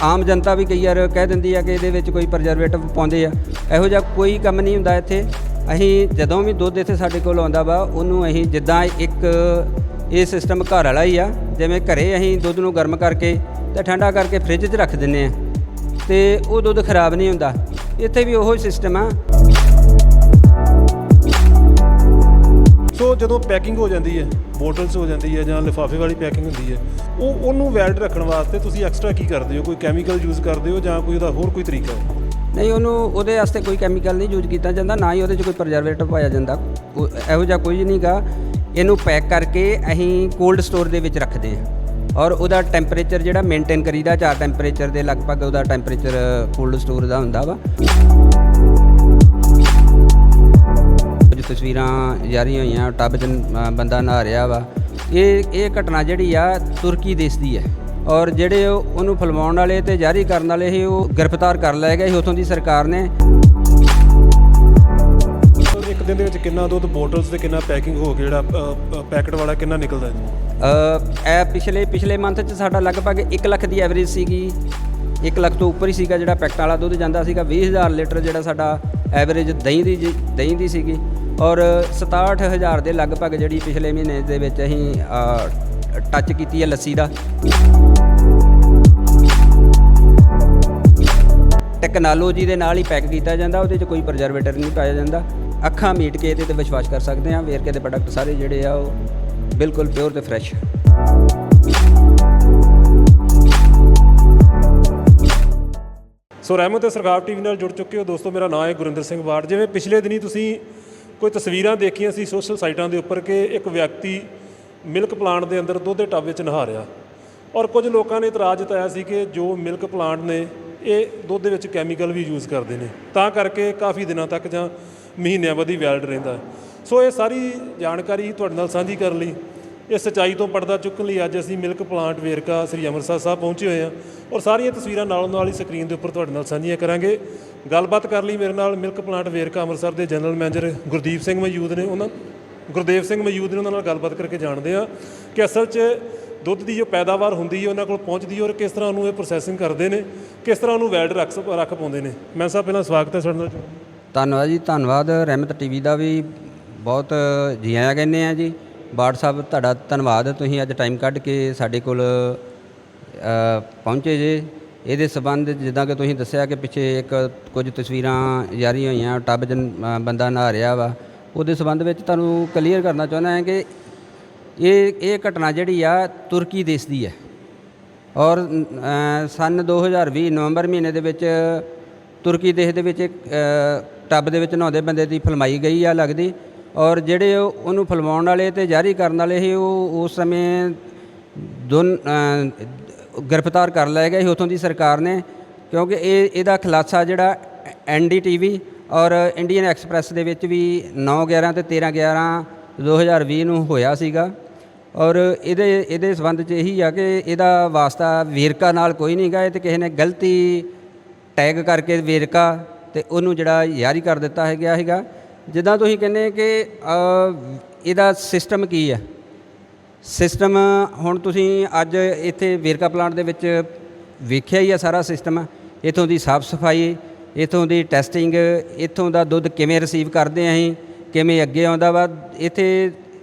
ਆਮ ਜਨਤਾ ਵੀ ਕਈ ਵਾਰ ਕਹਿ ਦਿੰਦੀ ਆ ਕਿ ਇਹਦੇ ਵਿੱਚ ਕੋਈ ਪ੍ਰਜ਼ਰਵੇਟਿਵ ਪਾਉਂਦੇ ਆ। ਇਹੋ ਜਿਹਾ ਕੋਈ ਕੰਮ ਨਹੀਂ ਹੁੰਦਾ ਇੱਥੇ। ਅਸੀਂ ਜਦੋਂ ਵੀ ਦੁੱਧ ਇੱਥੇ ਸਾਡੇ ਕੋਲ ਆਉਂਦਾ ਵਾ ਉਹਨੂੰ ਅਸੀਂ ਜਿੱਦਾਂ ਇੱਕ ਇਹ ਸਿਸਟਮ ਘਰ ਵਾਲਾ ਹੀ ਆ, ਜਿਵੇਂ ਘਰੇ ਅਸੀਂ ਦੁੱਧ ਨੂੰ ਗਰਮ ਕਰਕੇ ਤੇ ਠੰਡਾ ਕਰਕੇ ਫ੍ਰਿਜ 'ਚ ਰੱਖ ਦਿੰਦੇ ਆ ਤੇ ਉਹ ਦੁੱਧ ਖਰਾਬ ਨਹੀਂ ਹੁੰਦਾ। ਇੱਥੇ ਵੀ ਉਹੋ ਸਿਸਟਮ ਆ। ਸੋ ਜਦੋਂ ਪੈਕਿੰਗ ਹੋ ਜਾਂਦੀ ਹੈ, ਬੋਟਲਸ ਹੋ ਜਾਂਦੀ ਹੈ ਜਾਂ ਲਿਫਾਫੇ ਵਾਲੀ ਪੈਕਿੰਗ ਹੁੰਦੀ ਹੈ, ਉਹਨੂੰ ਵੈਲਿਡ ਰੱਖਣ ਵਾਸਤੇ ਤੁਸੀਂ ਐਕਸਟਰਾ ਕੀ ਕਰਦੇ ਹੋ? ਕੋਈ ਕੈਮੀਕਲ ਯੂਜ਼ ਕਰਦੇ ਹੋ ਜਾਂ ਕੋਈ ਉਹਦਾ ਹੋਰ ਕੋਈ ਤਰੀਕਾ ਹੈ? ਨਹੀਂ, ਉਹਦੇ ਵਾਸਤੇ ਕੋਈ ਕੈਮੀਕਲ ਨਹੀਂ ਯੂਜ਼ ਕੀਤਾ ਜਾਂਦਾ, ਨਾ ਹੀ ਉਹਦੇ 'ਚ ਕੋਈ ਪ੍ਰਜ਼ਰਵੇਟਿਵ ਪਾਇਆ ਜਾਂਦਾ। ਇਹੋ ਜਿਹਾ ਕੁਝ ਨਹੀਂ ਗਾ। ਇਹਨੂੰ ਪੈਕ ਕਰਕੇ ਅਸੀਂ ਕੋਲਡ ਸਟੋਰ ਦੇ ਵਿੱਚ ਰੱਖਦੇ ਹਾਂ ਔਰ ਉਹਦਾ ਟੈਂਪਰੇਚਰ ਜਿਹੜਾ ਮੇਨਟੇਨ ਕਰੀਦਾ 4 ਟੈਂਪਰੇਚਰ ਦੇ ਲਗਭਗ ਉਹਦਾ ਟੈਂਪਰੇਚਰ ਕੋਲਡ ਸਟੋਰ ਦਾ ਹੁੰਦਾ ਵਾ। ਕੁਝ ਤਸਵੀਰਾਂ ਜਾਰੀ ਹੋਈਆਂ, ਟੱਬ 'ਚ ਬੰਦਾ ਨਹਾ ਰਿਹਾ ਵਾ। ਇਹ ਘਟਨਾ ਜਿਹੜੀ ਆ ਤੁਰਕੀ ਦੇਸ਼ ਦੀ ਹੈ ਔਰ ਜਿਹੜੇ ਉਹਨੂੰ ਫੈਲਾਉਣ ਵਾਲੇ ਤੇ ਜਾਰੀ ਕਰਨ ਵਾਲੇ ਸੀ ਉਹ ਗ੍ਰਿਫਤਾਰ ਕਰ ਲਏ ਗਏ ਸੀ ਉੱਥੋਂ ਦੀ ਸਰਕਾਰ ਨੇ। ਇੱਕ ਦਿਨ ਦੇ ਵਿੱਚ ਕਿੰਨਾ ਦੁੱਧ ਬੋਟਲਸ ਤੇ ਕਿੰਨਾ ਪੈਕਿੰਗ ਹੋ ਕੇ ਜਿਹੜਾ ਪੈਕਟ ਵਾਲਾ ਕਿੰਨਾ ਨਿਕਲਦਾ ਹੈ? ਇਹ ਪਿਛਲੇ ਮੰਥ 'ਚ ਸਾਡਾ ਲਗਭਗ 1 ਲੱਖ ਦੀ ਐਵਰੇਜ ਸੀਗੀ। 1 ਲੱਖ ਤੋਂ ਉੱਪਰ ਹੀ ਸੀਗਾ ਜਿਹੜਾ ਪੈਕਟ ਵਾਲਾ ਦੁੱਧ ਜਾਂਦਾ ਸੀਗਾ। 20,000 ਲੀਟਰ ਜਿਹੜਾ ਸਾਡਾ ਐਵਰੇਜ ਦਹੀਂ ਦੀ ਸੀਗੀ ਔਰ 67,000 ਦੇ ਲਗਭਗ ਜਿਹੜੀ ਪਿਛਲੇ ਮਹੀਨੇ ਦੇ ਵਿੱਚ ਅਸੀਂ ਟੱਚ ਕੀਤੀ ਹੈ ਲੱਸੀ ਦਾ। ਟੈਕਨੋਲੋਜੀ ਦੇ ਨਾਲ ਹੀ ਪੈਕ ਕੀਤਾ ਜਾਂਦਾ, ਉਹਦੇ 'ਚ ਕੋਈ ਪ੍ਰਜ਼ਰਵੇਟਿਵ ਨਹੀਂ ਪਾਇਆ ਜਾਂਦਾ। ਅੱਖਾਂ ਮੀਟ ਕੇ ਇਹਦੇ 'ਤੇ ਵਿਸ਼ਵਾਸ ਕਰ ਸਕਦੇ ਹਾਂ। ਵੇਰਕੇ ਦੇ ਪ੍ਰੋਡਕਟ ਸਾਰੇ ਜਿਹੜੇ ਆ ਉਹ ਬਿਲਕੁਲ ਪਿਓਰ ਤੇ ਫਰੈਸ਼। ਸੋ ਰਹਿਮਤ ਤੇ ਸਰਕਾਰ ਟੀਵੀ ਨਾਲ ਜੁੜ ਚੁੱਕੇ ਹੋ ਦੋਸਤੋ। ਮੇਰਾ ਨਾਮ ਹੈ ਗੁਰਿੰਦਰ ਸਿੰਘ ਬਾੜ। ਜਿਵੇਂ ਪਿਛਲੇ ਦਿਨੀ ਤੁਸੀਂ ਕੋਈ ਤਸਵੀਰਾਂ ਦੇਖੀਆਂ ਸੀ ਸੋਸ਼ਲ ਸਾਈਟਾਂ ਦੇ ਉੱਪਰ ਕਿ ਇੱਕ ਵਿਅਕਤੀ ਮਿਲਕ ਪਲਾਂਟ ਦੇ ਅੰਦਰ ਦੁੱਧ ਦੇ ਟੱਬ ਵਿੱਚ ਨਹਾ ਰਿਹਾ ਔਰ ਕੁਝ ਲੋਕਾਂ ਨੇ ਇਤਰਾਜ਼ ਜਤਾਇਆ ਸੀ ਕਿ ਜੋ ਮਿਲਕ ਪਲਾਂਟ ਨੇ ਇਹ ਦੁੱਧ ਦੇ ਵਿੱਚ ਕੈਮੀਕਲ ਵੀ ਯੂਜ਼ ਕਰਦੇ ਨੇ, ਤਾਂ ਕਰਕੇ ਕਾਫੀ ਦਿਨਾਂ ਤੱਕ ਜਾਂ ਮਹੀਨਿਆਂ ਬਾਅਦ ਹੀ ਵੈਲਿਡ ਰਹਿੰਦਾ। ਸੋ ਇਹ ਸਾਰੀ ਜਾਣਕਾਰੀ ਤੁਹਾਡੇ ਨਾਲ ਸਾਂਝੀ ਕਰਨ ਲਈ, ਇਹ ਸੱਚਾਈ ਤੋਂ ਪਰਦਾ ਚੁੱਕਣ ਲਈ ਅੱਜ ਅਸੀਂ ਮਿਲਕ ਪਲਾਂਟ ਵੇਰਕਾ ਸ੍ਰੀ ਅੰਮ੍ਰਿਤਸਰ ਸਾਹਿਬ ਪਹੁੰਚੇ ਹੋਏ ਹਾਂ ਔਰ ਸਾਰੀਆਂ ਤਸਵੀਰਾਂ ਨਾਲੋਂ ਨਾਲ ਹੀ ਸਕਰੀਨ ਦੇ ਉੱਪਰ ਤੁਹਾਡੇ ਨਾਲ ਸਾਂਝੀਆਂ ਕਰਾਂਗੇ। ਗੱਲਬਾਤ ਕਰਨ ਲਈ ਮੇਰੇ ਨਾਲ ਮਿਲਕ ਪਲਾਂਟ ਵੇਰਕਾ ਅੰਮ੍ਰਿਤਸਰ ਦੇ ਜਨਰਲ ਮੈਨੇਜਰ ਗੁਰਦੀਪ ਸਿੰਘ ਮੌਜੂਦ ਨੇ, ਗੁਰਦੇਵ ਸਿੰਘ ਮੌਜੂਦ ਨੇ। ਉਹਨਾਂ ਨਾਲ ਗੱਲਬਾਤ ਕਰਕੇ ਜਾਣਦੇ ਹਾਂ ਕਿ ਅਸਲ 'ਚ ਦੁੱਧ ਦੀ ਜੋ ਪੈਦਾਵਾਰ ਹੁੰਦੀ ਹੈ ਉਹਨਾਂ ਕੋਲ ਪਹੁੰਚਦੀ ਹੈ ਔਰ ਕਿਸ ਤਰ੍ਹਾਂ ਉਹਨੂੰ ਇਹ ਪ੍ਰੋਸੈਸਿੰਗ ਕਰਦੇ ਨੇ, ਕਿਸ ਤਰ੍ਹਾਂ ਉਹਨੂੰ ਵੈਲਿਡ ਰੱਖ ਪਾਉਂਦੇ ਨੇ। ਮੈਂ ਸਾਹਿਬ ਪਹਿਲਾਂ ਸਵਾਗਤ ਹੈ ਤੁਹਾਡੇ ਨਾਲ। ਧੰਨਵਾਦ ਜੀ, ਧੰਨਵਾਦ ਰਹਿਮਤ ਟੀਵੀ ਦਾ ਵੀ ਬਹੁਤ ਜੀ ਆਇਆਂ ਕਹਿੰਦੇ ਆ ਜੀ। ਬਾੜ ਸਾਹਿਬ ਤੁਹਾਡਾ ਧੰਨਵਾਦ, ਤੁਸੀਂ ਅੱਜ ਟਾਈਮ ਕੱਢ ਕੇ ਸਾਡੇ ਕੋਲ ਪਹੁੰਚੇ ਜੇ। ਇਹਦੇ ਸੰਬੰਧ ਜਿੱਦਾਂ ਕਿ ਤੁਸੀਂ ਦੱਸਿਆ ਕਿ ਪਿੱਛੇ ਕੁਝ ਤਸਵੀਰਾਂ ਜਾਰੀ ਹੋਈਆਂ, ਟੱਬ 'ਚ ਬੰਦਾ ਨਹਾ ਰਿਹਾ ਵਾ, ਉਹਦੇ ਸੰਬੰਧ ਵਿੱਚ ਤੁਹਾਨੂੰ ਕਲੀਅਰ ਕਰਨਾ ਚਾਹੁੰਦਾ ਹਾਂ ਕਿ ਇਹ ਘਟਨਾ ਜਿਹੜੀ ਆ ਤੁਰਕੀ ਦੇਸ਼ ਦੀ ਹੈ ਔਰ ਸੰਨ 2020 ਨਵੰਬਰ ਮਹੀਨੇ ਦੇ ਵਿੱਚ ਤੁਰਕੀ ਦੇਸ਼ ਦੇ ਵਿੱਚ ਇੱਕ ਟੱਬ ਦੇ ਵਿੱਚ ਨਹਾਉਂਦੇ ਬੰਦੇ ਦੀ ਫਿਲਮਾਈ ਗਈ ਆ ਲੱਗਦੀ ਔਰ ਜਿਹੜੇ ਉਹਨੂੰ ਫਿਲਮਾਉਣ ਵਾਲੇ ਤੇ ਜਾਰੀ ਕਰਨ ਵਾਲੇ ਸੀ ਉਹ ਉਸ ਸਮੇਂ ਗ੍ਰਿਫਤਾਰ ਕਰ ਲਏ ਗਏ ਸੀ ਉੱਥੋਂ ਦੀ ਸਰਕਾਰ ਨੇ, ਕਿਉਂਕਿ ਇਹਦਾ ਖੁਲਾਸਾ ਜਿਹੜਾ NDTV ਔਰ ਇੰਡੀਅਨ ਐਕਸਪ੍ਰੈਸ ਦੇ ਵਿੱਚ ਵੀ 9/11 ਤੇ 13/11/2020 ਨੂੰ ਹੋਇਆ ਸੀਗਾ ਔਰ ਇਹਦੇ ਸੰਬੰਧ 'ਚ ਇਹੀ ਆ ਕਿ ਇਹਦਾ ਵਾਸਤਾ ਵੇਰਕਾ ਨਾਲ ਕੋਈ ਨਹੀਂ ਗਾ। ਇਹ ਤਾਂ ਕਿਸੇ ਨੇ ਗਲਤੀ ਟੈਗ ਕਰਕੇ ਵੇਰਕਾ ਤੇ ਉਹਨੂੰ ਜਿਹੜਾ ਜਾਰੀ ਕਰ ਦਿੱਤਾ ਹੈਗਾ। ਜਿੱਦਾਂ ਤੁਸੀਂ ਕਹਿੰਦੇ ਕਿ ਇਹਦਾ ਸਿਸਟਮ ਕੀ ਹੈ, ਸਿਸਟਮ ਹੁਣ ਤੁਸੀਂ ਅੱਜ ਇੱਥੇ ਵੇਰਕਾ ਪਲਾਂਟ ਦੇ ਵਿੱਚ ਵੇਖਿਆ ਹੀ ਆ ਸਾਰਾ ਸਿਸਟਮ। ਇੱਥੋਂ ਦੀ ਸਾਫ਼ ਸਫਾਈ, ਇੱਥੋਂ ਦੀ ਟੈਸਟਿੰਗ, ਇੱਥੋਂ ਦਾ ਦੁੱਧ ਕਿਵੇਂ ਰਿਸੀਵ ਕਰਦੇ ਹਾਂ ਅਸੀਂ, ਕਿਵੇਂ ਅੱਗੇ ਆਉਂਦਾ ਵਾ। ਇੱਥੇ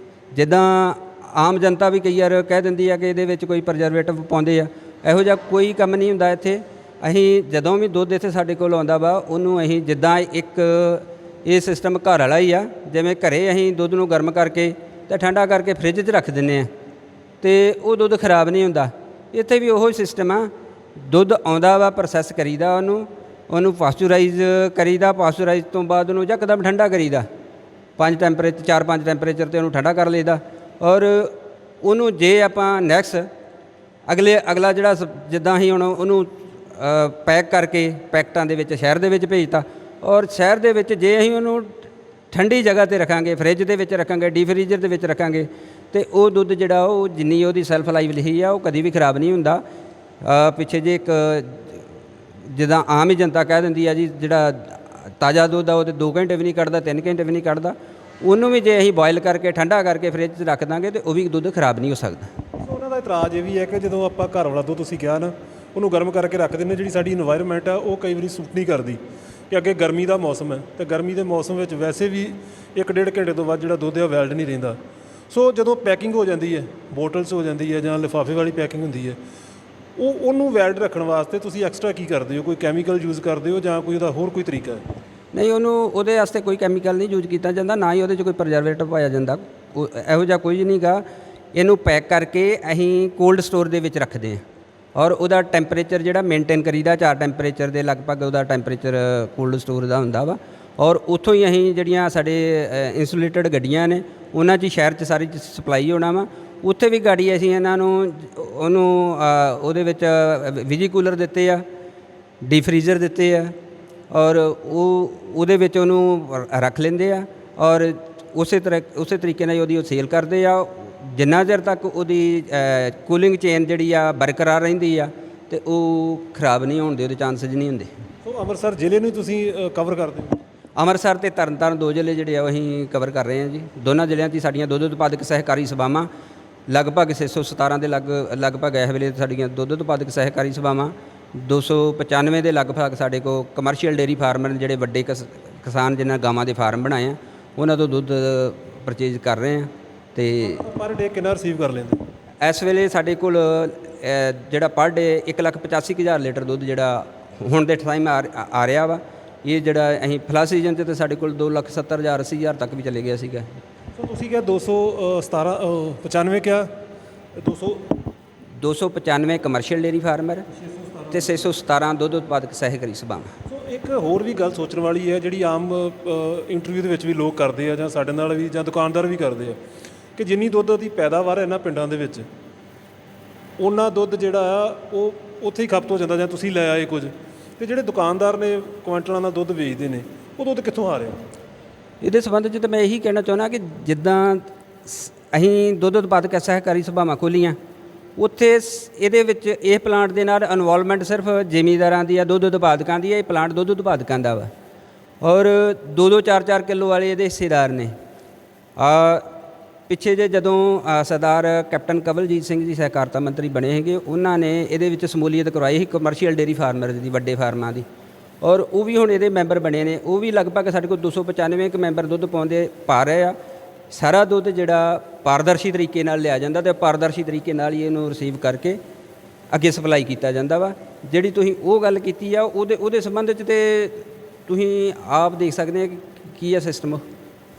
ਜਿੱਦਾਂ ਆਮ ਜਨਤਾ ਵੀ ਕਈ ਵਾਰ ਕਹਿ ਦਿੰਦੀ ਆ ਕਿ ਇਹਦੇ ਵਿੱਚ ਕੋਈ ਪ੍ਰਜ਼ਰਵੇਟਿਵ ਪਾਉਂਦੇ ਆ, ਇਹੋ ਜਿਹਾ ਕੋਈ ਕੰਮ ਨਹੀਂ ਹੁੰਦਾ ਇੱਥੇ। ਅਸੀਂ ਜਦੋਂ ਵੀ ਦੁੱਧ ਇੱਥੇ ਸਾਡੇ ਕੋਲ ਆਉਂਦਾ ਵਾ ਉਹਨੂੰ ਅਸੀਂ ਜਿੱਦਾਂ ਇੱਕ ਇਹ ਸਿਸਟਮ ਘਰ ਵਾਲਾ ਹੀ ਆ, ਜਿਵੇਂ ਘਰੇ ਅਸੀਂ ਦੁੱਧ ਨੂੰ ਗਰਮ ਕਰਕੇ ਤੇ ਠੰਡਾ ਕਰਕੇ ਫ੍ਰਿਜ 'ਚ ਰੱਖ ਦਿੰਦੇ ਆ ਤੇ ਉਹ ਦੁੱਧ ਖਰਾਬ ਨਹੀਂ ਹੁੰਦਾ। ਇੱਥੇ ਵੀ ਉਹੋ ਸਿਸਟਮ ਆ। ਦੁੱਧ ਆਉਂਦਾ ਵਾ, ਪ੍ਰੋਸੈਸ ਕਰੀਦਾ, ਉਹਨੂੰ ਪਾਸਚਰਾਈਜ਼ ਕਰੀਦਾ, ਪਾਸਚਰਾਈਜ਼ ਤੋਂ ਬਾਅਦ ਉਹਨੂੰ ਯਕਦਮ ਠੰਡਾ ਕਰੀਦਾ 4-5 ਟੈਂਪਰੇਚਰ 'ਤੇ ਉਹਨੂੰ ਠੰਡਾ ਕਰ ਲਈਦਾ ਔਰ ਉਹਨੂੰ ਜੇ ਆਪਾਂ ਨੈਕਸਟ ਅਗਲਾ ਜਿਹੜਾ ਜਿੱਦਾਂ ਅਸੀਂ ਹੁਣ ਉਹਨੂੰ ਪੈਕ ਕਰਕੇ ਪੈਕਟਾਂ ਦੇ ਵਿੱਚ ਸ਼ਹਿਰ ਦੇ ਵਿੱਚ ਭੇਜਤਾ ਔਰ ਸ਼ਹਿਰ ਦੇ ਵਿੱਚ ਜੇ ਅਸੀਂ ਉਹਨੂੰ ਠੰਡੀ ਜਗ੍ਹਾ 'ਤੇ ਰੱਖਾਂਗੇ, ਫਰਿੱਜ ਦੇ ਵਿੱਚ ਰੱਖਾਂਗੇ, ਡੀ ਫਰੀਜ਼ਰ ਦੇ ਵਿੱਚ ਰੱਖਾਂਗੇ ਤੇ ਉਹ ਦੁੱਧ ਜਿਹੜਾ ਉਹ ਜਿੰਨੀ ਉਹਦੀ ਸੈਲਫ ਲਾਈਫ ਲਿਖੀ ਆ ਉਹ ਕਦੀ ਵੀ ਖਰਾਬ ਨਹੀਂ ਹੁੰਦਾ। ਪਿੱਛੇ ਜੇ ਇੱਕ ਜਿੱਦਾਂ ਆਮ ਹੀ ਜਨਤਾ ਕਹਿ ਦਿੰਦੀ ਆ ਜੀ ਜਿਹੜਾ ਤਾਜ਼ਾ ਦੁੱਧ ਆ ਉਹ 2 ਘੰਟੇ ਵੀ ਨਹੀਂ ਕੱਢਦਾ, 3 ਘੰਟੇ ਵੀ ਨਹੀਂ ਕੱਢਦਾ, ਉਹਨੂੰ ਵੀ ਜੇ ਅਸੀਂ ਬੋਇਲ ਕਰਕੇ ਠੰਡਾ ਕਰਕੇ ਫਰਿੱਜ 'ਚ ਰੱਖ ਦਾਂਗੇ ਤੇ ਉਹ ਵੀ ਦੁੱਧ ਖਰਾਬ ਨਹੀਂ ਹੋ ਸਕਦਾ। ਉਹਨਾਂ ਦਾ ਇਤਰਾਜ਼ ਇਹ ਵੀ ਹੈ ਕਿ ਜਦੋਂ ਆਪਾਂ ਘਰ ਵਾਲਾ ਦੁੱਧ ਤੁਸੀਂ ਕਿਹਾ ਨਾ ਉਹਨੂੰ ਗਰਮ ਕਰਕੇ ਰੱਖ ਦਿੰਦੇ। ਜਿਹੜੀ ਸਾਡੀ ਇਨਵਾਇਰਨਮੈਂਟ ਆ ਉਹ ਕਈ ਵਾਰੀ ਸੂਟ ਨਹੀਂ ਕਰਦੀ ਕਿ ਅੱਗੇ ਗਰਮੀ ਦਾ ਮੌਸਮ ਹੈ ਤੇ ਗਰਮੀ ਦੇ ਮੌਸਮ ਵਿੱਚ ਵੈਸੇ ਵੀ 1-1.5 ਘੰਟੇ ਤੋਂ ਬਾਅਦ ਜਿਹੜਾ ਦੁੱਧ ਹੈ ਵੈਲਡ ਨਹੀਂ ਰਹਿੰਦਾ। ਸੋ ਜਦੋਂ ਪੈਕਿੰਗ ਹੋ ਜਾਂਦੀ ਹੈ, ਬੋਟਲਸ ਹੋ ਜਾਂਦੀ ਹੈ ਜਾਂ ਲਿਫਾਫੇ ਵਾਲੀ ਪੈਕਿੰਗ ਹੁੰਦੀ ਹੈ, ਉਹਨੂੰ ਵੈਲਡ ਰੱਖਣ ਵਾਸਤੇ ਤੁਸੀਂ ਐਕਸਟਰਾ ਕੀ ਕਰਦੇ ਹੋ? ਕੋਈ ਕੈਮੀਕਲ ਯੂਜ਼ ਕਰਦੇ ਹੋ ਜਾਂ ਕੋਈ ਉਹਦਾ ਹੋਰ ਕੋਈ ਤਰੀਕਾ ਹੈ? ਨਹੀਂ, ਉਹਦੇ ਵਾਸਤੇ ਕੋਈ ਕੈਮੀਕਲ ਨਹੀਂ ਯੂਜ਼ ਕੀਤਾ ਜਾਂਦਾ, ਨਾ ਹੀ ਉਹਦੇ 'ਚ ਕੋਈ ਪ੍ਰੀਜ਼ਰਵੇਟਿਵ ਪਾਇਆ ਜਾਂਦਾ। ਇਹੋ ਜਿਹਾ ਕੁਝ ਨਹੀਂ ਗਾ। ਇਹਨੂੰ ਪੈਕ ਕਰਕੇ ਅਸੀਂ ਕੋਲਡ ਸਟੋਰ ਦੇ ਵਿੱਚ ਰੱਖਦੇ ਹਾਂ ਔਰ ਉਹਦਾ ਟੈਂਪਰੇਚਰ ਜਿਹੜਾ ਮੇਨਟੇਨ ਕਰੀਦਾ 4 ਟੈਂਪਰੇਚਰ ਦੇ ਲਗਭਗ ਉਹਦਾ ਟੈਂਪਰੇਚਰ ਕੋਲਡ ਸਟੋਰ ਦਾ ਹੁੰਦਾ ਵਾ। ਔਰ ਉੱਥੋਂ ਹੀ ਅਸੀਂ ਜਿਹੜੀਆਂ ਸਾਡੇ ਇੰਸੂਲੇਟਡ ਗੱਡੀਆਂ ਨੇ ਉਹਨਾਂ 'ਚ ਹੀ ਸ਼ਹਿਰ 'ਚ ਸਾਰੀ ਸਪਲਾਈ ਹੋਣਾ ਵਾ। ਉੱਥੇ ਵੀ ਗਾੜੀ ਅਸੀਂ ਇਹਨਾਂ ਨੂੰ ਉਹਦੇ ਵਿੱਚ ਵਿਜੀ ਕੂਲਰ ਦਿੱਤੇ ਆ, ਡੀ ਫਰੀਜ਼ਰ ਦਿੱਤੇ ਆ ਔਰ ਉਹਦੇ ਵਿੱਚ ਉਹਨੂੰ ਰੱਖ ਲੈਂਦੇ ਆ ਔਰ ਉਸੇ ਤਰੀਕੇ ਨਾਲ ਉਹਦੀ ਸੇਲ ਕਰਦੇ ਆ। ਜਿੰਨਾ ਚਿਰ ਤੱਕ ਉਹਦੀ ਕੂਲਿੰਗ ਚੇਨ ਜਿਹੜੀ ਆ ਬਰਕਰਾਰ ਰਹਿੰਦੀ ਆ ਤੇ ਉਹ ਖਰਾਬ ਨਹੀਂ ਹੋਣ ਦੇ ਉਹਦੇ ਚਾਂਸਸ ਨਹੀਂ ਹੁੰਦੇ। ਸੋ ਅੰਮ੍ਰਿਤਸਰ ਜ਼ਿਲ੍ਹੇ ਨੂੰ ਤੁਸੀਂ ਕਵਰ ਕਰਦੇ ਹੋ? ਅੰਮ੍ਰਿਤਸਰ ਤੇ ਤਰਨਤਾਰਨ 2 ਜ਼ਿਲ੍ਹੇ ਜਿਹੜੇ ਆ ਉਹ ਅਸੀਂ ਕਵਰ ਕਰ ਰਹੇ ਹਾਂ ਜੀ। ਦੋਨਾਂ ਜ਼ਿਲ੍ਹਿਆਂ 'ਚ ਸਾਡੀਆਂ ਦੁੱਧ ਉਤਪਾਦਕ ਸਹਿਕਾਰੀ ਸਭਾਵਾਂ ਲਗਭਗ 617 ਦੇ ਲਗਭਗ ਇਸ ਵੇਲੇ ਸਾਡੀਆਂ ਦੁੱਧ ਉਤਪਾਦਕ ਸਹਿਕਾਰੀ ਸਭਾਵਾਂ, 295 ਦੇ ਲਗਭਗ ਸਾਡੇ ਕੋਲ ਕਮਰਸ਼ੀਅਲ ਡੇਅਰੀ ਫਾਰਮਰ ਜਿਹੜੇ ਵੱਡੇ ਕਿਸਾਨ ਜਿਨ੍ਹਾਂ ਗਾਵਾਂ ਦੇ ਫਾਰਮ ਬਣਾਏ ਆ ਉਹਨਾਂ ਤੋਂ ਦੁੱਧ ਪਰਚੇਜ਼ ਕਰ ਰਹੇ ਆ। ਤੇ ਪਰ ਡੇ ਕਿੰਨਾ ਰਿਸੀਵ ਕਰ ਲੈਂਦੇ? ਇਸ ਵੇਲੇ ਸਾਡੇ ਕੋਲ ਜਿਹੜਾ ਪਰ ਡੇ 1,85,000 ਲੀਟਰ ਦੁੱਧ ਜਿਹੜਾ ਹੁਣ ਦੇ ਟਾਈਮ ਆ ਰਿਹਾ ਵਾ। ਇਹ ਜਿਹੜਾ ਅਸੀਂ ਫਲੱਸ਼ ਸੀਜ਼ਨ 'ਚ ਤਾਂ ਸਾਡੇ ਕੋਲ 2,70,000 80,000 ਤੱਕ ਵੀ ਚਲੇ ਗਿਆ ਸੀਗਾ। ਸੋ ਤੁਸੀਂ ਕਿਹਾ 95 ਕਿਹਾ 295 ਕਮਰਸ਼ੀਅਲ ਡੇਅਰੀ ਫਾਰਮਰ ਤੇ 617 ਦੁੱਧ ਉਤਪਾਦਕ ਸਹਿਕਾਰੀ ਸਭਾਵਾਂ। ਸੋ ਇੱਕ ਹੋਰ ਵੀ ਗੱਲ ਸੋਚਣ ਵਾਲੀ ਹੈ ਜਿਹੜੀ ਆਮ ਇੰਟਰਵਿਊ ਦੇ ਵਿੱਚ ਵੀ ਲੋਕ ਕਰਦੇ ਆ ਜਾਂ ਸਾਡੇ ਨਾਲ ਵੀ ਜਾਂ ਦੁਕਾਨਦਾਰ ਵੀ ਕਰਦੇ ਆ ਕਿ ਜਿੰਨੀ ਦੁੱਧ ਦੀ ਪੈਦਾਵਾਰ ਹੈ ਇਹਨਾਂ ਪਿੰਡਾਂ ਦੇ ਵਿੱਚ ਉਹਨਾਂ ਦੁੱਧ ਜਿਹੜਾ ਆ ਉਹ ਉੱਥੇ ਹੀ ਖਪਤ ਹੋ ਜਾਂਦਾ ਜਾਂ ਤੁਸੀਂ ਲੈ ਆਏ ਕੁਝ, ਤੇ ਜਿਹੜੇ ਦੁਕਾਨਦਾਰ ਨੇ ਕੁਆਂਟਲਾਂ ਦਾ ਦੁੱਧ ਵੇਚਦੇ ਨੇ ਉਹ ਦੁੱਧ ਕਿੱਥੋਂ ਆ ਰਿਹਾ? ਇਹਦੇ ਸੰਬੰਧ 'ਚ ਤਾਂ ਮੈਂ ਇਹੀ ਕਹਿਣਾ ਚਾਹੁੰਦਾ ਕਿ ਜਿੱਦਾਂ ਅਸੀਂ ਦੁੱਧ ਉਤਪਾਦਕ ਸਹਿਕਾਰੀ ਸਭਾਵਾਂ ਖੋਲ੍ਹੀਆਂ ਉੱਥੇ ਇਹਦੇ ਵਿੱਚ ਇਹ ਪਲਾਂਟ ਦੇ ਨਾਲ ਇਨਵੋਲਵਮੈਂਟ ਸਿਰਫ ਜ਼ਿਮੀਂਦਾਰਾਂ ਦੀ ਆ, ਦੁੱਧ ਉਤਪਾਦਕਾਂ ਦੀ ਹੈ। ਇਹ ਪਲਾਂਟ ਦੁੱਧ ਉਤਪਾਦਕਾਂ ਦਾ ਵਾ ਔਰ 2-2 4-4 ਕਿਲੋ ਵਾਲੇ ਇਹਦੇ ਹਿੱਸੇਦਾਰ ਨੇ। ਪਿੱਛੇ ਜੇ ਜਦੋਂ ਸਰਦਾਰ ਕੈਪਟਨ ਕਵਲਜੀਤ ਸਿੰਘ ਜੀ ਸਹਿਕਾਰਤਾ ਮੰਤਰੀ ਬਣੇ ਹੈਗੇ, ਉਹਨਾਂ ਨੇ ਇਹਦੇ ਵਿੱਚ ਸਮੂਲੀਅਤ ਕਰਵਾਈ ਸੀ ਕਮਰਸ਼ੀਅਲ ਡੇਅਰੀ ਫਾਰਮਰ ਦੀ, ਵੱਡੇ ਫਾਰਮਾਂ ਦੀ, ਔਰ ਉਹ ਵੀ ਹੁਣ ਇਹਦੇ ਮੈਂਬਰ ਬਣੇ ਨੇ। ਉਹ ਵੀ ਲਗਭਗ ਸਾਡੇ ਕੋਲ 295 ਕੁ ਮੈਂਬਰ ਦੁੱਧ ਪਾ ਰਹੇ ਆ। ਸਾਰਾ ਦੁੱਧ ਜਿਹੜਾ ਪਾਰਦਰਸ਼ੀ ਤਰੀਕੇ ਨਾਲ ਲਿਆ ਜਾਂਦਾ ਤੇ ਪਾਰਦਰਸ਼ੀ ਤਰੀਕੇ ਨਾਲ ਹੀ ਇਹਨੂੰ ਰਿਸੀਵ ਕਰਕੇ ਅੱਗੇ ਸਪਲਾਈ ਕੀਤਾ ਜਾਂਦਾ ਵਾ। ਜਿਹੜੀ ਤੁਸੀਂ ਉਹ ਗੱਲ ਕੀਤੀ ਆ ਉਹਦੇ ਸੰਬੰਧ 'ਚ ਤੇ ਤੁਸੀਂ ਆਪ ਦੇਖ ਸਕਦੇ ਆ ਕਿ ਕੀ ਆ ਸਿਸਟਮ।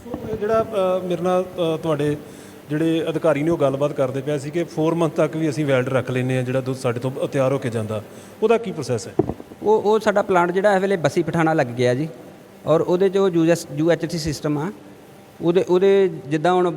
ਸੋ ਜਿਹੜਾ ਮੇਰੇ ਨਾਲ ਤੁਹਾਡੇ ਜਿਹੜੇ ਅਧਿਕਾਰੀ ਨੇ ਉਹ ਗੱਲਬਾਤ ਕਰਦੇ ਪਿਆ ਸੀ ਕਿ 4 ਮੰਥ ਤੱਕ ਵੀ ਅਸੀਂ ਵੈਲਡ ਰੱਖ ਲੈਂਦੇ ਹਾਂ ਜਿਹੜਾ ਦੁੱਧ ਸਾਡੇ ਤੋਂ ਤਿਆਰ ਹੋ ਕੇ ਜਾਂਦਾ, ਉਹਦਾ ਕੀ ਪ੍ਰੋਸੈਸ ਹੈ? ਉਹ ਸਾਡਾ ਪਲਾਂਟ ਜਿਹੜਾ ਇਸ ਵੇਲੇ ਬਸੀ ਪਠਾਣਾ ਲੱਗ ਗਿਆ ਜੀ ਔਰ ਉਹਦੇ 'ਚ ਉਹ UHT ਸਿਸਟਮ ਆ। ਉਹਦੇ ਜਿੱਦਾਂ ਹੁਣ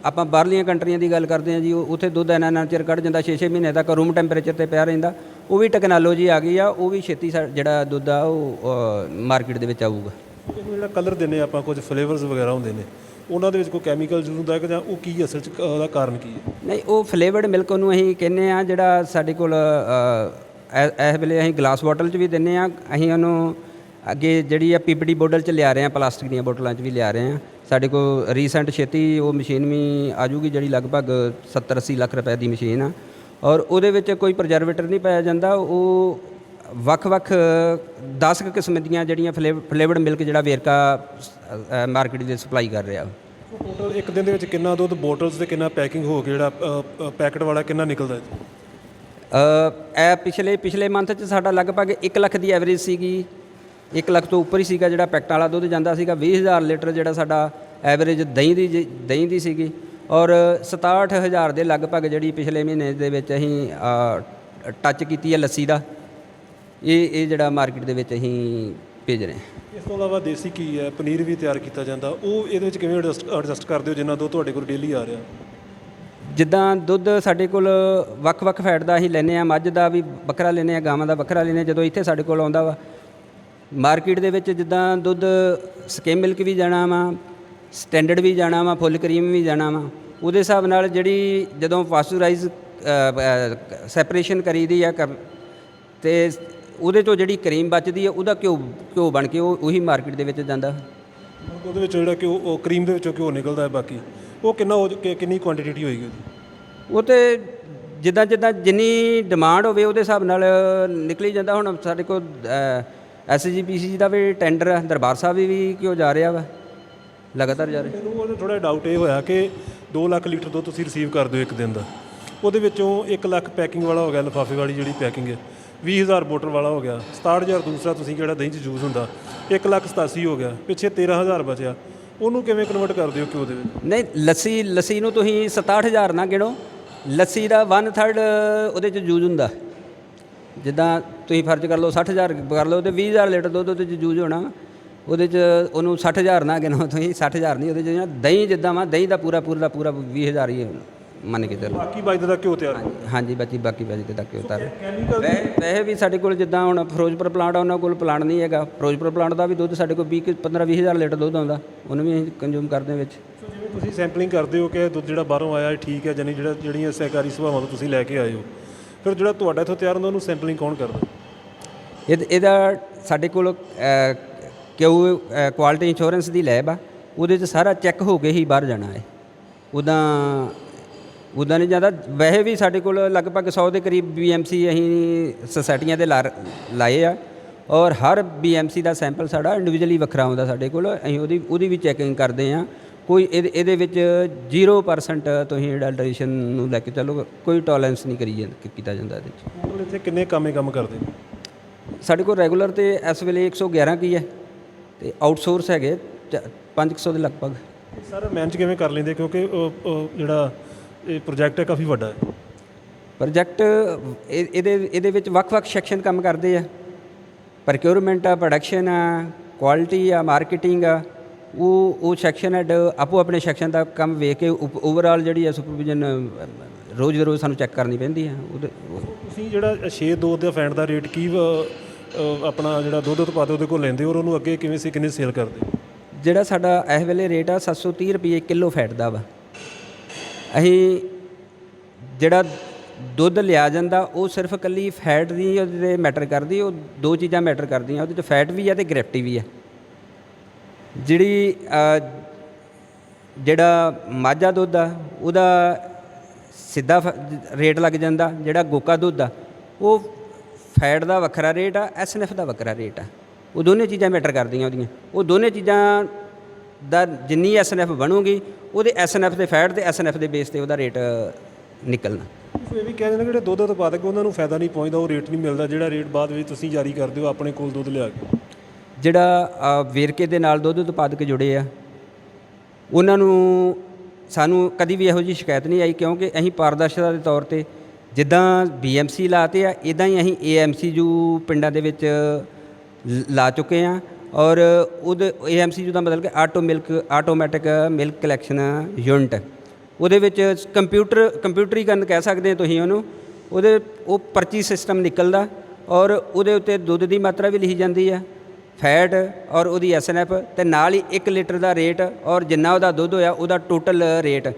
ਆਪਾਂ ਬਾਹਰਲੀਆਂ ਕੰਟਰੀਆਂ ਦੀ ਗੱਲ ਕਰਦੇ ਹਾਂ ਜੀ, ਉੱਥੇ ਦੁੱਧ ਇੰਨਾ ਚਿਰ ਕੱਢ ਜਾਂਦਾ 6-6 ਮਹੀਨੇ ਤੱਕ ਰੂਮ ਟੈਂਪਰੇਚਰ 'ਤੇ ਪਿਆ ਰਹਿੰਦਾ। ਉਹ ਵੀ ਟੈਕਨੋਲੋਜੀ ਆ ਗਈ ਆ, ਉਹ ਵੀ ਛੇਤੀ ਜਿਹੜਾ ਦੁੱਧ ਆ ਉਹ ਮਾਰਕੀਟ ਦੇ ਵਿੱਚ ਆਊਗਾ। ਜਿਹੜਾ ਕਲਰ ਦਿੰਦੇ ਆਪਾਂ ਕੁਝ ਫਲੇਵਰਸ ਵਗੈਰਾ ਹੁੰਦੇ ਨੇ ਉਹਨਾਂ ਦੇ ਵਿੱਚ ਕੋਈ ਕੈਮੀਕਲ ਜ਼ਰੂਰ ਹੁੰਦਾ ਕਿ ਜਾਂ ਉਹ ਕੀ ਅਸਲ 'ਚ ਉਹਦਾ ਕਾਰਨ ਕੀ ਹੈ? ਨਹੀਂ, ਉਹ ਫਲੇਵਰਡ ਮਿਲਕ ਉਹਨੂੰ ਅਸੀਂ ਕਹਿੰਦੇ ਆ। ਜਿਹੜਾ ਸਾਡੇ ਕੋਲ ਇਸ ਵੇਲੇ ਅਸੀਂ ਗਲਾਸ ਬੋਟਲ 'ਚ ਵੀ ਦਿੰਦੇ ਆ। ਅਸੀਂ ਉਹਨੂੰ ਅੱਗੇ ਜਿਹੜੀ ਆ PPT ਬੋਟਲ 'ਚ ਲਿਆ ਰਹੇ ਆ, ਪਲਾਸਟਿਕ ਦੀਆਂ ਬੋਟਲਾਂ 'ਚ ਵੀ ਲਿਆ ਰਹੇ ਆ। ਸਾਡੇ ਕੋਲ ਰੀਸੈਂਟ ਛੇਤੀ ਉਹ ਮਸ਼ੀਨ ਵੀ ਆ ਜੂਗੀ ਜਿਹੜੀ ਲਗਭਗ 70-80 ਲੱਖ ਰੁਪਏ ਦੀ ਮਸ਼ੀਨ ਆ ਔਰ ਉਹਦੇ ਵਿੱਚ ਕੋਈ ਪ੍ਰੀਜ਼ਰਵੇਟਿਵ ਨਹੀਂ ਪਾਇਆ ਜਾਂਦਾ। ਉਹ ਵੱਖ-ਵੱਖ 10 ਕਿਸਮ ਦੀਆਂ ਜਿਹੜੀਆਂ ਫਲੇਵਰਡ ਮਿਲਕ ਜਿਹੜਾ ਵੇਰਕਾ ਮਾਰਕੀਟ ਦੇ ਸਪਲਾਈ ਕਰ ਰਿਹਾ। ਟੋਟਲ ਇੱਕ ਦਿਨ ਦੇ ਵਿੱਚ ਕਿੰਨਾ ਦੁੱਧ ਬੋਟਲਸ ਤੇ ਕਿੰਨਾ ਪੈਕਿੰਗ ਹੋ ਕੇ ਜਿਹੜਾ ਪੈਕਟ ਵਾਲਾ ਕਿੰਨਾ ਨਿਕਲਦਾ ਜੀ? ਇਹ ਪਿਛਲੇ ਮੰਥ 'ਚ ਸਾਡਾ ਲਗਭਗ 1 ਲੱਖ ਦੀ ਐਵਰੇਜ ਸੀਗੀ। 1 ਲੱਖ ਤੋਂ ਉੱਪਰ ਹੀ ਸੀਗਾ ਜਿਹੜਾ ਪੈਕਟ ਵਾਲਾ ਦੁੱਧ ਜਾਂਦਾ ਸੀਗਾ। 20,000 ਲੀਟਰ ਜਿਹੜਾ ਸਾਡਾ ਐਵਰੇਜ ਦਹੀਂ ਦੀ ਸੀਗੀ ਔਰ 67,000 ਦੇ ਲਗਭਗ ਜਿਹੜੀ ਪਿਛਲੇ ਮਹੀਨੇ ਦੇ ਵਿੱਚ ਅਸੀਂ ਟੱਚ ਕੀਤੀ ਹੈ ਲੱਸੀ ਦਾ। ਇਹ ਜਿਹੜਾ ਮਾਰਕੀਟ ਦੇ ਵਿੱਚ ਅਸੀਂ ਭੇਜ ਰਹੇ ਹਾਂ। ਇਸ ਤੋਂ ਇਲਾਵਾ ਦੇਸੀ ਘੀ ਹੈ, ਪਨੀਰ ਵੀ ਤਿਆਰ ਕੀਤਾ ਜਾਂਦਾ, ਉਹ ਇਹਦੇ ਵਿੱਚ ਕਿਵੇਂ ਐਡਜਸਟ ਕਰਦੇ ਹੋ ਜਿੰਨਾ ਦੁੱਧ ਤੁਹਾਡੇ ਕੋਲ ਡੇਲੀ ਆ ਰਿਹਾ? ਜਿੱਦਾਂ ਦੁੱਧ ਸਾਡੇ ਕੋਲ ਵੱਖ-ਵੱਖ ਫੈਟ ਦਾ ਅਸੀਂ ਲੈਂਦੇ ਹਾਂ, ਮੱਝ ਦਾ ਵੀ ਵੱਖਰਾ ਲੈਂਦੇ ਹਾਂ, ਗਾਵਾਂ ਦਾ ਵੱਖਰਾ ਲੈਂਦੇ ਹਾਂ। ਜਦੋਂ ਇੱਥੇ ਸਾਡੇ ਕੋਲ ਆਉਂਦਾ ਵਾ ਮਾਰਕੀਟ ਦੇ ਵਿੱਚ ਜਿੱਦਾਂ ਦੁੱਧ ਸਕਿਮ ਮਿਲਕ ਵੀ ਜਾਣਾ ਵਾ, ਸਟੈਂਡਰਡ ਵੀ ਜਾਣਾ ਵਾ, ਫੁੱਲ ਕਰੀਮ ਵੀ ਜਾਣਾ ਵਾ, ਉਹਦੇ ਹਿਸਾਬ ਨਾਲ ਜਿਹੜੀ ਜਦੋਂ ਪਾਸਚਰਾਈਜ਼ ਸੈਪਰੇਸ਼ਨ ਕਰੀਦੀ ਆ ਤੇ ਉਹਦੇ ਤੋਂ ਜਿਹੜੀ ਕਰੀਮ ਬਚਦੀ ਹੈ ਉਹਦਾ ਘਿਓ ਬਣ ਕੇ ਉਹੀ ਮਾਰਕੀਟ ਦੇ ਵਿੱਚ ਜਾਂਦਾ। ਉਹਦੇ ਵਿੱਚ ਜਿਹੜਾ ਕਿ ਉਹ ਕਰੀਮ ਦੇ ਵਿੱਚੋਂ ਘਿਓ ਨਿਕਲਦਾ ਹੈ, ਬਾਕੀ ਉਹ ਕਿੰਨੀ ਕੁਆਂਟੀਟੀ ਹੋਏਗੀ? ਉਹ ਤੇ ਜਿੱਦਾਂ ਜਿੱਦਾਂ ਜਿੰਨੀ ਡਿਮਾਂਡ ਹੋਵੇ ਉਹਦੇ ਹਿਸਾਬ ਨਾਲ ਨਿਕਲੀ ਜਾਂਦਾ। ਹੁਣ ਸਾਡੇ ਕੋਲ SGPC ਦਾ ਵੀ ਟੈਂਡਰ ਦਰਬਾਰ ਸਾਹਿਬ ਵੀ ਕਿਉਂ ਜਾ ਰਿਹਾ ਵਾ, ਲਗਾਤਾਰ ਜਾ ਰਿਹਾ। ਮੈਨੂੰ ਉਹਦਾ ਥੋੜ੍ਹਾ ਡਾਊਟ ਇਹ ਹੋਇਆ ਕਿ 2 ਲੱਖ ਲੀਟਰ ਦੁੱਧ ਤੁਸੀਂ ਰਿਸੀਵ ਕਰਦੇ ਹੋ ਇੱਕ ਦਿਨ ਦਾ, ਉਹਦੇ ਵਿੱਚੋਂ 1 ਲੱਖ ਪੈਕਿੰਗ ਵਾਲਾ ਹੋ ਗਿਆ, ਲਿਫਾਫੇ ਵਾਲੀ ਜਿਹੜੀ ਪੈਕਿੰਗ ਹੈ, 20,000 ਬੋਟਲ ਵਾਲਾ ਹੋ ਗਿਆ, 67,000 ਦੂਸਰਾ ਤੁਸੀਂ ਜਿਹੜਾ ਦਹੀਂ 'ਚ ਯੂਜ਼ ਹੁੰਦਾ, 1,87,000 ਹੋ ਗਿਆ, ਪਿੱਛੇ 13,000 ਬਚਿਆ, ਉਹਨੂੰ ਕਿਵੇਂ ਕਨਵਰਟ ਕਰਦੇ ਹੋ ਘਿਓ ਦੇ ਵਿੱਚ? ਨਹੀਂ, ਲੱਸੀ ਨੂੰ ਤੁਸੀਂ 67,000 ਨਾ ਗਿਣੋ, ਲੱਸੀ ਦਾ 1/3 ਉਹਦੇ 'ਚ ਯੂਜ਼ ਹੁੰਦਾ। ਜਿੱਦਾਂ ਤੁਸੀਂ ਫਰਜ਼ ਕਰ ਲਓ 60,000 ਕਰ ਲਓ, ਤੇ 20,000 ਲੀਟਰ ਦੁੱਧ ਉਹਦੇ 'ਚ ਯੂਜ਼ ਹੋਣਾ, ਉਹਦੇ 'ਚ ਉਹਨੂੰ 60,000 ਨਾ ਗਿਣੋ ਤੁਸੀਂ, 60,000 ਨਹੀਂ, ਉਹਦੇ 'ਚ ਦਹੀਂ ਜਿੱਦਾਂ ਵਾ, ਦਹੀਂ ਦਾ ਪੂਰਾ 20,000 ਹੀ ਮੰਨ ਕੇ ਚੱਲੋ। ਬਾਕੀ ਬਚਦਾ ਦਾ ਘਿਓ ਤਿਆਰ। ਹਾਂਜੀ, ਬਾਕੀ ਬਚਦੇ ਦਾ ਘਿਓ ਤਿਆਰ। ਵੈਸੇ ਵੀ ਸਾਡੇ ਕੋਲ ਜਿੱਦਾਂ ਹੁਣ ਫਿਰੋਜ਼ਪੁਰ ਪਲਾਂਟ ਆ, ਉਹਨਾਂ ਕੋਲ ਪਲਾਂਟ ਨਹੀਂ ਹੈਗਾ। ਫਿਰੋਜ਼ਪੁਰ ਪਲਾਂਟ ਦਾ ਵੀ ਦੁੱਧ ਸਾਡੇ ਕੋਲ 15-20,000 ਲੀਟਰ ਦੁੱਧ ਆਉਂਦਾ, ਉਹਨੂੰ ਵੀ ਅਸੀਂ ਕੰਜ਼ਿਊਮ ਕਰਦੇ ਵਿੱਚ। ਸੋ ਜਿਵੇਂ ਤੁਸੀਂ ਸੈਂਪਲਿੰਗ ਕਰਦੇ ਹੋ ਕਿ ਦੁੱਧ ਜਿਹੜਾ ਬਾਹਰੋਂ ਆਇਆ ਠੀਕ ਹੈ, ਜਾਨੀ ਜਿਹੜੀਆਂ ਸਹਿਕਾਰੀ ਸਭਾਵਾਂ ਤੋਂ ਤੁਸੀਂ ਲੈ ਕੇ ਆਏ ਹੋ, ਫਿਰ ਜਿਹੜਾ ਤੁਹਾਡਾ ਇੱਥੋਂ ਤਿਆਰ ਹੁੰਦਾ ਉਹਨੂੰ ਸੈਂਪਲਿੰਗ ਕੌਣ ਕਰਦਾ? ਇਹਦਾ ਸਾਡੇ ਕੋਲ ਕੁਆਲਿਟੀ ਇੰਸ਼ੋਰੈਂਸ ਦੀ ਲੈਬ ਆ, ਉਹਦੇ 'ਚ ਸਾਰਾ ਚੈੱਕ ਹੋ ਕੇ ਹੀ ਬਾਹਰ ਜਾਣਾ ਹੈ। ਉੱਦਾਂ ਨਹੀਂ ਜਾਂਦਾ। ਵੈਸੇ ਵੀ ਸਾਡੇ ਕੋਲ ਲਗਭਗ 100 ਦੇ ਕਰੀਬ BMC ਅਸੀਂ ਸੁਸਾਇਟੀਆਂ ਦੇ ਲਾਏ ਆ, ਔਰ ਹਰ BMC ਦਾ ਸੈਂਪਲ ਸਾਡਾ ਇੰਡੀਵਿਜੂਅਲੀ ਵੱਖਰਾ ਆਉਂਦਾ ਸਾਡੇ ਕੋਲ। ਅਸੀਂ ਉਹਦੀ ਵੀ ਚੈਕਿੰਗ ਕਰਦੇ ਹਾਂ। ਕੋਈ ਇਹਦੇ ਵਿੱਚ 0% ਤੁਸੀਂ ਅਡਲਟ੍ਰੇਸ਼ਨ ਨੂੰ ਲੈ ਕੇ ਚੱਲੋ, ਕੋਈ ਟੋਲਰੈਂਸ ਨਹੀਂ ਕੀਤਾ ਜਾਂਦਾ ਇਹਦੇ 'ਚ। ਟੋਟਲ ਇੱਥੇ ਕਿੰਨੇ ਕੰਮ ਕਰਦੇ ਨੇ? ਸਾਡੇ ਕੋਲ ਰੈਗੂਲਰ ਤੇ ਇਸ ਵੇਲੇ 111 ਕੀ ਹੈ, ਤੇ ਆਊਟਸੋਰਸ ਹੈਗੇ 500 ਦੇ ਲਗਭਗ। ਸਰ ਮੈਨੇਜ ਕਿਵੇਂ ਕਰ ਲੈਂਦੇ, ਕਿਉਂਕਿ ਜਿਹੜਾ ਇਹ ਪ੍ਰੋਜੈਕਟ ਹੈ ਕਾਫੀ ਵੱਡਾ ਹੈ। ਪ੍ਰੋਜੈਕਟ ਇਹਦੇ ਵਿੱਚ ਵੱਖ-ਵੱਖ ਸੈਕਸ਼ਨ ਕੰਮ ਕਰਦੇ ਆ। ਪ੍ਰੋਕਿਊਰਮੈਂਟ ਆ, ਪ੍ਰੋਡਕਸ਼ਨ ਆ, ਕੁਆਲਿਟੀ ਆ, ਮਾਰਕੀਟਿੰਗ ਆ। ਉਹ ਸੈਕਸ਼ਨ ਹੈਡ ਆਪੋ ਆਪਣੇ ਸੈਕਸ਼ਨ ਦਾ ਕੰਮ ਵੇਖ ਕੇ ਓਵਰਆਲ ਜਿਹੜੀ ਆ ਸੁਪਰਵਿਜ਼ਨ ਰੋਜ਼ ਦੇ ਰੋਜ਼ ਸਾਨੂੰ ਚੈੱਕ ਕਰਨੀ ਪੈਂਦੀ ਆ। ਤੁਸੀਂ ਜਿਹੜਾ 6-2 ਦਾ ਫੈਂਟ ਦਾ ਰੇਟ ਕੀ ਆਪਣਾ ਜਿਹੜਾ ਦੁੱਧ ਉਤਪਾਦ ਉਹਦੇ ਕੋਲ ਲੈਂਦੇ ਹੋ, ਔਰ ਉਹਨੂੰ ਅੱਗੇ ਕਿੰਨੇ ਸੇਲ ਕਰਦੇ? ਜਿਹੜਾ ਸਾਡਾ ਇਸ ਵੇਲੇ ਰੇਟ ਆ 730 ਰੁਪਏ ਕਿਲੋ ਫੈਟ ਦਾ ਵਾ। ਅਸੀਂ ਜਿਹੜਾ ਦੁੱਧ ਲਿਆ ਜਾਂਦਾ ਉਹ ਸਿਰਫ ਇਕੱਲੀ ਫੈਟ ਦੀ ਉਹਦੇ ਮੈਟਰ ਕਰਦੀ, ਉਹ 2 ਚੀਜ਼ਾਂ ਮੈਟਰ ਕਰਦੀਆਂ, ਉਹਦੇ 'ਚ ਫੈਟ ਵੀ ਆ ਅਤੇ ਗ੍ਰੈਵਿਟੀ ਵੀ ਆ। ਜਿਹੜਾ ਮਾਝਾ ਦੁੱਧ ਆ ਉਹਦਾ ਸਿੱਧਾ ਰੇਟ ਲੱਗ ਜਾਂਦਾ, ਜਿਹੜਾ ਗੋਕਾ ਦੁੱਧ ਆ ਉਹ ਫੈਟ ਦਾ ਵੱਖਰਾ ਰੇਟ ਆ, SNF ਦਾ ਵੱਖਰਾ ਰੇਟ ਆ। ਉਹ ਦੋਨੇ ਚੀਜ਼ਾਂ ਮੈਟਰ ਕਰਦੀਆਂ ਉਹਦੀਆਂ। ਉਹ ਦੋਨੇ ਚੀਜ਼ਾਂ ਦਾ ਜਿੰਨੀ SNF ਬਣੂਗੀ ਉਹਦੇ SNF ਦੇ ਫੈਟ ਦੇ SNF ਦੇ ਬੇਸ 'ਤੇ ਉਹਦਾ ਰੇਟ ਨਿਕਲਣਾ। ਇਹ ਵੀ ਕਹਿ ਦਿੰਦੇ ਜਿਹੜੇ ਦੁੱਧ ਉਤਪਾਦਕ ਉਹਨਾਂ ਨੂੰ ਫਾਇਦਾ ਨਹੀਂ ਪਹੁੰਚਦਾ, ਉਹ ਰੇਟ ਨਹੀਂ ਮਿਲਦਾ ਜਿਹੜਾ ਰੇਟ ਬਾਅਦ ਵਿੱਚ ਤੁਸੀਂ ਜਾਰੀ ਕਰਦੇ ਹੋ ਆਪਣੇ ਕੋਲ ਦੁੱਧ ਲਿਆ ਕੇ। ਜਿਹੜਾ ਵੇਰਕੇ ਦੇ ਨਾਲ ਦੁੱਧ ਉਤਪਾਦਕ ਜੁੜੇ ਆ ਉਹਨਾਂ ਨੂੰ ਸਾਨੂੰ ਕਦੀ ਵੀ ਇਹੋ ਜਿਹੀ ਸ਼ਿਕਾਇਤ ਨਹੀਂ ਆਈ, ਕਿਉਂਕਿ ਅਸੀਂ ਪਾਰਦਰਸ਼ਤਾ ਦੇ ਤੌਰ 'ਤੇ ਜਿੱਦਾਂ BMC ਲਾਤੇ ਆ, ਇੱਦਾਂ ਹੀ ਅਸੀਂ AMCU ਪਿੰਡਾਂ ਦੇ ਵਿੱਚ ਲਾ ਚੁੱਕੇ ਹਾਂ। ਔਰ ਉਹਦੇ AMCU ਦਾ ਮਤਲਬ ਕਿ ਆਟੋਮੈਟਿਕ ਮਿਲਕ ਕਲੈਕਸ਼ਨ ਯੂਨਿਟ। ਉਹਦੇ ਵਿੱਚ ਕੰਪਿਊਟਰੀਕਰਨ ਕਹਿ ਸਕਦੇ ਹੋ ਤੁਸੀਂ ਉਹਨੂੰ। ਉਹ ਪਰਚੀ ਸਿਸਟਮ ਨਿਕਲਦਾ, ਔਰ ਉਹਦੇ ਉੱਤੇ ਦੁੱਧ ਦੀ ਮਾਤਰਾ ਵੀ ਲਿਖੀ ਜਾਂਦੀ ਆ, ਫੈਟ ਔਰ ਉਹਦੀ SNF, ਅਤੇ ਨਾਲ ਹੀ 1 ਲੀਟਰ ਦਾ ਰੇਟ, ਔਰ ਜਿੰਨਾ ਉਹਦਾ ਦੁੱਧ ਹੋਇਆ ਉਹਦਾ ਟੋਟਲ ਰੇਟ।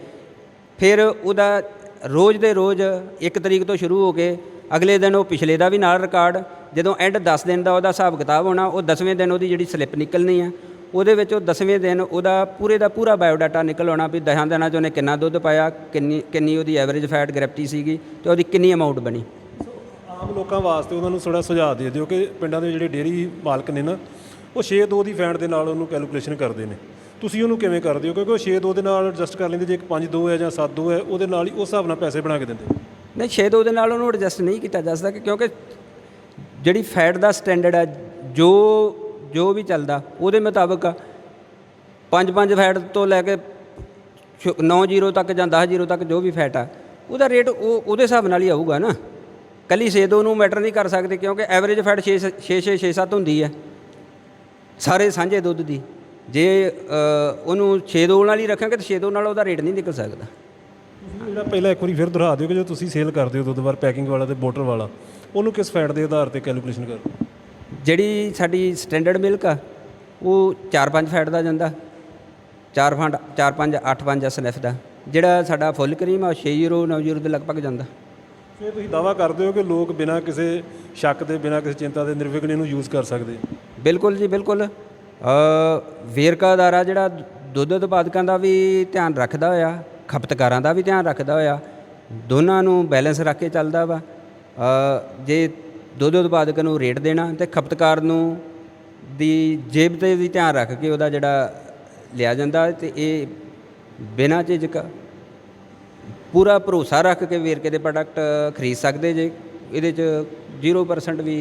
ਫਿਰ ਉਹਦਾ ਰੋਜ਼ ਦੇ ਰੋਜ਼ 1 ਤਰੀਕ ਤੋਂ ਸ਼ੁਰੂ ਹੋ ਕੇ ਅਗਲੇ ਦਿਨ ਉਹ ਪਿਛਲੇ ਦਾ ਵੀ ਨਾਲ ਰਿਕਾਰਡ। ਜਦੋਂ ਐਂਡ 10 ਦਿਨ ਦਾ ਉਹਦਾ ਹਿਸਾਬ ਕਿਤਾਬ ਹੋਣਾ, ਉਹ 10ਵੇਂ ਦਿਨ ਉਹਦੀ ਜਿਹੜੀ ਸਲਿੱਪ ਨਿਕਲਣੀ ਆ, ਉਹਦੇ ਵਿੱਚ ਉਹ 10ਵੇਂ ਦਿਨ ਉਹਦਾ ਪੂਰਾ ਬਾਇਓਡਾਟਾ ਨਿਕਲ ਆਉਣਾ ਵੀ 10 ਦਿਨਾਂ 'ਚ ਉਹਨੇ ਕਿੰਨਾ ਦੁੱਧ ਪਾਇਆ, ਕਿੰਨੀ ਉਹਦੀ ਐਵਰੇਜ ਫੈਟ ਗ੍ਰੈਵਿਟੀ ਸੀਗੀ, ਅਤੇ ਉਹਦੀ ਕਿੰਨੀ ਅਮਾਊਂਟ ਬਣੀ। ਆਮ ਲੋਕਾਂ ਵਾਸਤੇ ਉਹਨਾਂ ਨੂੰ ਥੋੜ੍ਹਾ ਸੁਝਾਅ ਦੇ ਦਿਓ ਕਿ ਪਿੰਡਾਂ ਦੇ ਜਿਹੜੇ ਡੇਅਰੀ ਮਾਲਕ ਨੇ ਨਾ, ਉਹ 6-2 ਦੀ ਫੈਟ ਦੇ ਨਾਲ ਉਹਨੂੰ ਕੈਲਕੂਲੇਸ਼ਨ ਕਰਦੇ ਨੇ। ਤੁਸੀਂ ਉਹਨੂੰ ਕਿਵੇਂ ਕਰਦੇ ਹੋ? ਕਿਉਂਕਿ ਉਹ 6-2 ਦੇ ਨਾਲ ਐਡਜਸਟ ਕਰ ਲੈਂਦੇ, ਜੇ 5-2 ਹੈ ਜਾਂ 7-2 ਹੈ, ਉਹਦੇ ਨਾਲ ਹੀ ਉਸ ਹਿਸਾਬ ਨਾਲ ਪੈਸੇ ਬਣਾ ਕੇ ਦਿੰਦੇ। ਨਹੀਂ, 6-2 ਦੇ ਨਾਲ ਉਹਨੂੰ ਐਡਜਸਟ ਨਹੀਂ ਕੀਤਾ ਜਾ ਸਕਦਾ, ਕਿਉਂਕਿ ਜਿਹੜੀ ਫੈਟ ਦਾ ਸਟੈਂਡਰਡ ਆ ਜੋ ਵੀ ਚੱਲਦਾ ਉਹਦੇ ਮੁਤਾਬਕ 5 ਫੈਟ ਤੋਂ ਲੈ ਕੇ 9-0 ਤੱਕ ਜਾਂ 10-0 ਤੱਕ ਜੋ ਵੀ ਫੈਟ ਆ ਉਹਦਾ ਰੇਟ ਉਹਦੇ ਹਿਸਾਬ ਨਾਲ ਹੀ ਆਊਗਾ ਨਾ। ਕੱਲੀ 6-2 ਨੂੰ ਮੈਟਰ ਨਹੀਂ ਕਰ ਸਕਦੇ, ਕਿਉਂਕਿ ਐਵਰੇਜ ਫੈਟ 6-6-6-7 ਹੁੰਦੀ ਹੈ ਸਾਰੇ ਸਾਂਝੇ ਦੁੱਧ ਦੀ। ਜੇ ਉਹਨੂੰ 6-2 ਨਾਲ ਹੀ ਰੱਖਾਂਗੇ ਤਾਂ 6-2 ਨਾਲ ਉਹਦਾ ਰੇਟ ਨਹੀਂ ਨਿਕਲ ਸਕਦਾ। ਜਿਹੜਾ ਪਹਿਲਾਂ ਇੱਕ ਵਾਰੀ ਫਿਰ ਦੁਹਰਾ ਦਿਓ ਕਿ ਜੋ ਤੁਸੀਂ ਸੇਲ ਕਰਦੇ ਹੋ ਦੁੱਧ ਬਾਰ ਪੈਕਿੰਗ ਵਾਲਾ ਤੇ ਬੋਟਲ ਵਾਲਾ, ਉਹਨੂੰ ਕਿਸ ਫੈਟ ਦੇ ਆਧਾਰ ਤੇ ਕੈਲਕੂਲੇਸ਼ਨ ਕਰਦੇ? ਜਿਹੜੀ ਸਾਡੀ ਸਟੈਂਡਰਡ ਮਿਲਕ ਆ ਉਹ 4-5 ਫੈਟ ਦਾ ਜਾਂਦਾ, 4-5 8-5 SNF ਦਾ। ਜਿਹੜਾ ਸਾਡਾ ਫੁੱਲ ਕਰੀਮ ਆ 6-0-9-0 ਦੇ ਲਗਭਗ ਜਾਂਦਾ। ਫਿਰ ਤੁਸੀਂ ਦਾਅਵਾ ਕਰਦੇ ਹੋ ਕਿ ਲੋਕ ਬਿਨਾਂ ਕਿਸੇ ਸ਼ੱਕ ਦੇ, ਬਿਨਾਂ ਕਿਸੇ ਚਿੰਤਾ ਦੇ ਨਿਰਵਿਘਨ ਇਹਨੂੰ ਯੂਜ਼ ਕਰ ਸਕਦੇ? ਬਿਲਕੁਲ ਜੀ, ਬਿਲਕੁਲ। ਵੇਰਕਾ ਅਦਾਰਾ ਜਿਹੜਾ ਦੁੱਧ ਉਤਪਾਦਕਾਂ ਦਾ ਵੀ ਧਿਆਨ ਰੱਖਦਾ ਹੋਇਆ, ਖਪਤਕਾਰਾਂ ਦਾ ਵੀ ਧਿਆਨ ਰੱਖਦਾ ਹੋਇਆ, ਦੋਨਾਂ ਨੂੰ ਬੈਲੈਂਸ ਰੱਖ ਕੇ ਚੱਲਦਾ ਵਾ। ਜੇ ਦੁੱਧ ਉਤਪਾਦਕ ਨੂੰ ਰੇਟ ਦੇਣਾ ਅਤੇ ਖਪਤਕਾਰ ਨੂੰ ਦੀ ਜੇਬ 'ਤੇ ਵੀ ਧਿਆਨ ਰੱਖ ਕੇ ਉਹਦਾ ਜਿਹੜਾ ਲਿਆ ਜਾਂਦਾ, ਅਤੇ ਇਹ ਬਿਨਾਂ ਝਿਜਕ ਪੂਰਾ ਭਰੋਸਾ ਰੱਖ ਕੇ ਵੇਰਕੇ ਦੇ ਪ੍ਰੋਡਕਟ ਖਰੀਦ ਸਕਦੇ ਜੇ। ਇਹਦੇ 'ਚ 0% ਵੀ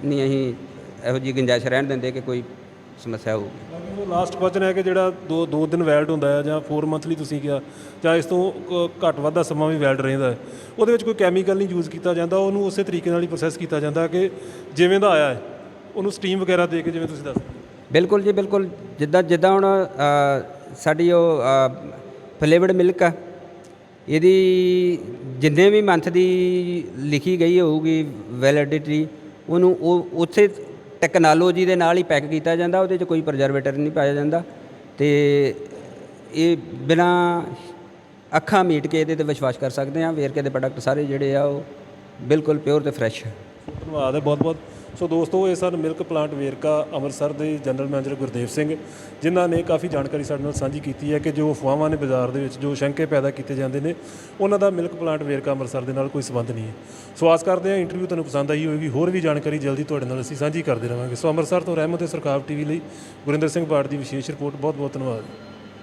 ਨਹੀਂ ਅਸੀਂ ਇਹੋ ਜਿਹੀ ਗੁੰਜਾਇਸ਼ ਰਹਿਣ ਦਿੰਦੇ ਕਿ ਕੋਈ ਸਮੱਸਿਆ ਹੋਊਗੀ। ਲਾਸਟ ਕੁਐਸਚਨ ਹੈ ਕਿ ਜਿਹੜਾ ਦੋ ਦਿਨ ਵੈਲਡ ਹੁੰਦਾ ਹੈ ਜਾਂ 4 ਮੰਥਲੀ ਤੁਸੀਂ ਕਿਹਾ, ਜਾਂ ਇਸ ਤੋਂ ਘੱਟ ਵੱਧ ਦਾ ਸਮਾਂ ਵੀ ਵੈਲਡ ਰਹਿੰਦਾ ਹੈ, ਉਹਦੇ ਵਿੱਚ ਕੋਈ ਕੈਮੀਕਲ ਨਹੀਂ ਯੂਜ਼ ਕੀਤਾ ਜਾਂਦਾ, ਉਹਨੂੰ ਉਸੇ ਤਰੀਕੇ ਨਾਲ ਹੀ ਪ੍ਰੋਸੈਸ ਕੀਤਾ ਜਾਂਦਾ ਕਿ ਜਿਵੇਂ ਦਾ ਆਇਆ ਹੈ ਉਹਨੂੰ ਸਟੀਮ ਵਗੈਰਾ ਦੇ ਕੇ, ਜਿਵੇਂ ਤੁਸੀਂ ਦੱਸ। ਬਿਲਕੁਲ ਜੀ, ਬਿਲਕੁਲ। ਜਿੱਦਾਂ ਹੁਣ ਸਾਡੀ ਉਹ ਫਲੇਵਰਡ ਮਿਲਕ ਆ, ਇਹਦੀ ਜਿੰਨੇ ਵੀ ਮੰਥ ਦੀ ਲਿਖੀ ਗਈ ਹੋਊਗੀ ਵੈਲਿਡਿਟੀ, ਉਹਨੂੰ ਉਹ ਉਸੇ ਟੈਕਨੋਲੋਜੀ ਦੇ ਨਾਲ ਹੀ ਪੈਕ ਕੀਤਾ ਜਾਂਦਾ, ਉਹਦੇ 'ਚ ਕੋਈ ਪ੍ਰਜ਼ਰਵੇਟਰ ਨਹੀਂ ਪਾਇਆ ਜਾਂਦਾ, ਅਤੇ ਇਹ ਬਿਨਾਂ ਅੱਖਾਂ ਮੀਟ ਕੇ ਇਹਦੇ 'ਤੇ ਵਿਸ਼ਵਾਸ ਕਰ ਸਕਦੇ ਹਾਂ। ਵੇਰਕੇ ਦੇ ਪ੍ਰੋਡਕਟ ਸਾਰੇ ਜਿਹੜੇ ਆ ਉਹ ਬਿਲਕੁਲ ਪਿਓਰ ਅਤੇ ਫਰੈਸ਼। ਧੰਨਵਾਦ ਹੈ ਬਹੁਤ ਬਹੁਤ। ਸੋ ਦੋਸਤੋ, ਇਹ ਸਨ ਮਿਲਕ ਪਲਾਂਟ ਵੇਰਕਾ ਅੰਮ੍ਰਿਤਸਰ ਦੇ ਜਨਰਲ ਮੈਨੇਜਰ ਗੁਰਦੇਵ ਸਿੰਘ, ਜਿਨ੍ਹਾਂ ਨੇ ਕਾਫੀ ਜਾਣਕਾਰੀ ਸਾਡੇ ਨਾਲ ਸਾਂਝੀ ਕੀਤੀ ਹੈ ਕਿ ਜੋ ਅਫਵਾਹਾਂ ਨੇ ਬਾਜ਼ਾਰ ਦੇ ਵਿੱਚ, ਜੋ ਸ਼ੰਕੇ ਪੈਦਾ ਕੀਤੇ ਜਾਂਦੇ ਨੇ, ਉਹਨਾਂ ਦਾ ਮਿਲਕ ਪਲਾਂਟ ਵੇਰਕਾ ਅੰਮ੍ਰਿਤਸਰ ਦੇ ਨਾਲ ਕੋਈ ਸੰਬੰਧ ਨਹੀਂ ਹੈ। ਸੋ ਆਸ ਕਰਦੇ ਹਾਂ ਇੰਟਰਵਿਊ ਤੁਹਾਨੂੰ ਪਸੰਦ ਆਈ ਹੋਵੇਗੀ। ਹੋਰ ਵੀ ਜਾਣਕਾਰੀ ਜਲਦੀ ਤੁਹਾਡੇ ਨਾਲ ਅਸੀਂ ਸਾਂਝੀ ਕਰਦੇ ਰਹਾਂਗੇ। ਸੋ ਅੰਮ੍ਰਿਤਸਰ ਤੋਂ ਰਹਿਮਤ ਸਰਕਾਬ ਟੀਵੀ ਲਈ ਗੁਰਿੰਦਰ ਸਿੰਘ ਬਾੜ ਦੀ ਵਿਸ਼ੇਸ਼ ਰਿਪੋਰਟ। ਬਹੁਤ ਬਹੁਤ ਧੰਨਵਾਦ।